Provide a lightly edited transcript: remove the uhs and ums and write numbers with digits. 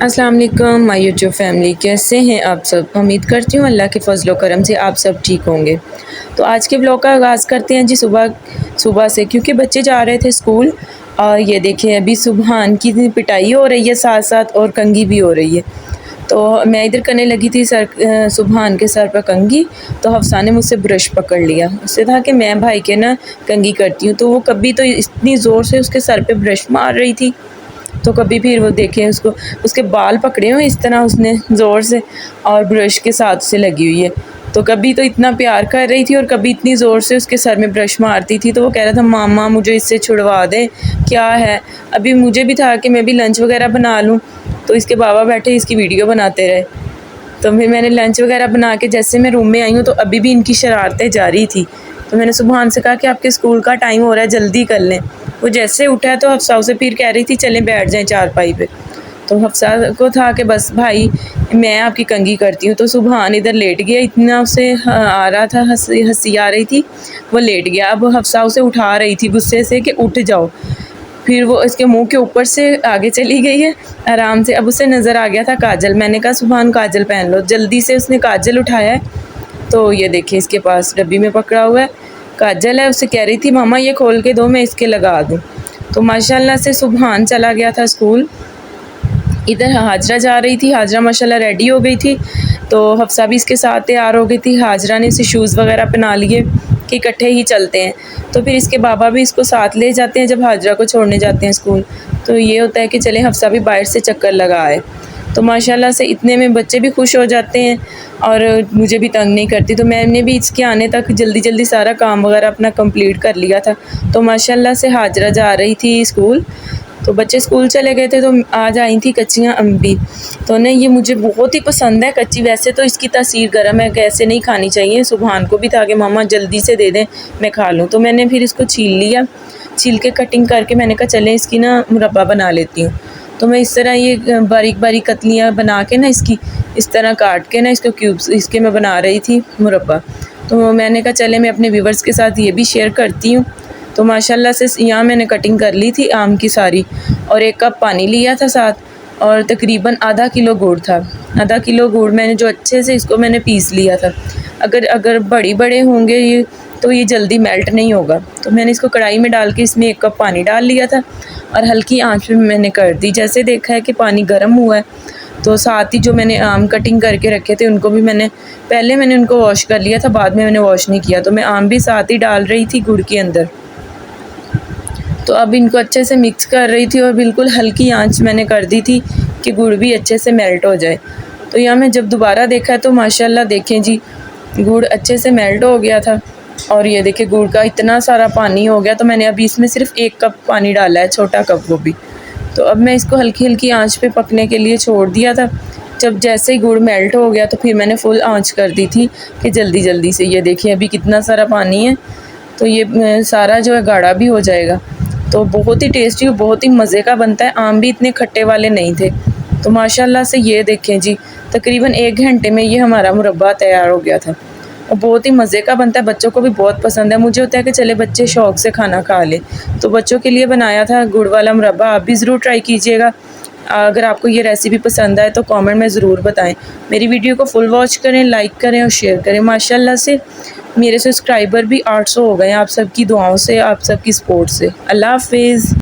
अस्सलाम वालेकुम my YouTube family, कैसे हैं आप सब। उम्मीद करती हूँ अल्लाह के फजल करम से आप सब ठीक होंगे। तो आज के ब्लॉग का आगाज़ करते हैं जी सुबह सुबह से, क्योंकि बच्चे जा रहे थे स्कूल। और ये देखें अभी सुबहान की पिटाई हो रही है, साथ साथ और कंघी भी हो रही है। तो मैं इधर करने लगी थी सुबहान के सर पर कंघी, तो हफ्सा ने मुझसे ब्रश पकड़ लिया। उससे था कि मैं भाई के ना कंघी करती हूँ, तो वो कभी तो इतनी ज़ोर से उसके सर पे ब्रश मार रही थी, तो कभी फिर वो देखें उसको उसके बाल पकड़े हुए इस तरह उसने ज़ोर से, और ब्रश के साथ से लगी हुई है। तो कभी तो इतना प्यार कर रही थी और कभी इतनी ज़ोर से उसके सर में ब्रश मारती थी। तो वो कह रहा था मामा मुझे इससे छुड़वा दें, क्या है। अभी मुझे भी था कि मैं भी लंच वगैरह बना लूँ, तो इसके बाबा बैठे इसकी वीडियो बनाते रहे। तो फिर मैंने लंच वगैरह बना के जैसे मैं रूम में आई हूँ, तो अभी भी इनकी शरारतें जारी थी। तो मैंने सुबहान से कहा कि आपके स्कूल का टाइम हो रहा है, जल्दी कर लें। वो जैसे उठा है तो हफ्सा उसे फिर कह रही थी चलें बैठ जाएं चारपाई पे। तो हफ्सा को था कि बस भाई मैं आपकी कंघी करती हूँ। तो सुबहान इधर लेट गया, इतना उसे आ रहा था, हंसी हंसी आ रही थी, वो लेट गया। अब हफ्सा उसे उठा रही थी गुस्से से कि उठ जाओ। फिर वो इसके मुंह के ऊपर से आगे चली गई है आराम से। अब उसे नज़र आ गया था काजल, मैंने कहा सुबहान काजल पहन लो। जल्दी से उसने काजल उठाया है, तो ये देखिए इसके पास डब्बी में पकड़ा हुआ है काजल है। उसे कह रही थी मामा ये खोल के दो, मैं इसके लगा दूँ। तो माशाल्लाह से सुबहान चला गया था स्कूल। इधर हाजरा जा रही थी, हाजरा माशाल्लाह रेडी हो गई थी, तो हफ्सा भी इसके साथ तैयार हो गई थी। हाजरा ने इसे शूज़ वगैरह पहना लिए कि इकट्ठे ही चलते हैं। तो फिर इसके बाबा भी इसको साथ ले जाते हैं जब हाजरा को छोड़ने जाते हैं स्कूल। तो ये होता है कि चले हफ्सा भी बाहर से चक्कर लगा आए। तो माशाल्लाह से इतने में बच्चे भी खुश हो जाते हैं और मुझे भी तंग नहीं करती। तो मैंने भी इसके आने तक जल्दी जल्दी सारा काम वगैरह अपना कंप्लीट कर लिया था। तो माशाल्लाह से हाजरा जा रही थी स्कूल, तो बच्चे स्कूल चले गए थे। तो आज आई थी कच्चियाँ अम्बी, तो नहीं ये मुझे बहुत ही पसंद है कच्ची। वैसे तो इसकी तासीर गर्म है, ऐसे नहीं खानी चाहिए। सुबहान को भी था कि मामा जल्दी से दे दें मैं खा लूँ। तो मैंने फिर इसको छील लिया, छील के कटिंग करके मैंने कहा चलें इसकी ना मुरब्बा बना लेती हूँ। तो मैं इस तरह ये बारीक बारीक कतलियाँ बना के ना इसकी इस तरह काट के ना इसको क्यूब्स इसके मैं बना रही थी मुरब्बा। तो मैंने कहा चले मैं अपने व्यूवर्स के साथ ये भी शेयर करती हूँ। तो माशाल्लाह से यहाँ मैंने कटिंग कर ली थी आम की सारी, और 1 कप पानी लिया था साथ, और तकरीबन आधा किलो गुड़ था। आधा किलो गुड़ मैंने जो अच्छे से इसको मैंने पीस लिया था। अगर बड़े होंगे ये तो ये जल्दी मेल्ट नहीं होगा। तो मैंने इसको कढ़ाई में डाल के इसमें 1 कप पानी डाल लिया था और हल्की आंच पे मैंने कर दी। जैसे देखा है कि पानी गर्म हुआ है, तो साथ ही जो मैंने आम कटिंग करके रखे थे उनको भी पहले मैंने उनको वॉश कर लिया था, बाद में मैंने वॉश नहीं किया। तो मैं आम भी साथ ही डाल रही थी गुड़ के अंदर। तो अब इनको अच्छे से मिक्स कर रही थी और बिल्कुल हल्की आंच मैंने कर दी थी कि गुड़ भी अच्छे से मेल्ट हो जाए। तो यहाँ मैं जब दोबारा देखा तो माशाल्लाह देखें जी गुड़ अच्छे से मेल्ट हो गया था, और ये देखिए गुड़ का इतना सारा पानी हो गया। तो मैंने अभी इसमें सिर्फ 1 कप पानी डाला है, छोटा कप वो भी। तो अब मैं इसको हल्की हल्की आंच पे पकने के लिए छोड़ दिया था। जब जैसे ही गुड़ मेल्ट हो गया तो फिर मैंने फुल आंच कर दी थी कि जल्दी जल्दी से। ये देखिए अभी कितना सारा पानी है, तो ये सारा जो है गाढ़ा भी हो जाएगा। तो बहुत ही टेस्टी और बहुत ही मज़े का बनता है। आम भी इतने खट्टे वाले नहीं थे। तो माशाल्लाह से ये देखें जी तकरीबन 1 घंटे में ये हमारा मुरब्बा तैयार हो गया था, और बहुत ही मज़े का बनता है। बच्चों को भी बहुत पसंद है। मुझे होता है कि चले बच्चे शौक़ से खाना खा लें, तो बच्चों के लिए बनाया था गुड़ वाला मुरब्बा। आप भी ज़रूर ट्राई कीजिएगा। अगर आपको ये रेसिपी पसंद आए तो कमेंट में ज़रूर बताएं। मेरी वीडियो को फुल वॉच करें, लाइक करें और शेयर करें। माशाल्लाह से मेरे सब्सक्राइबर भी 800 हो गए हैं, आप सबकी दुआओं से, आप सबकी सपोर्ट से। अल्लाह हाफ़िज़।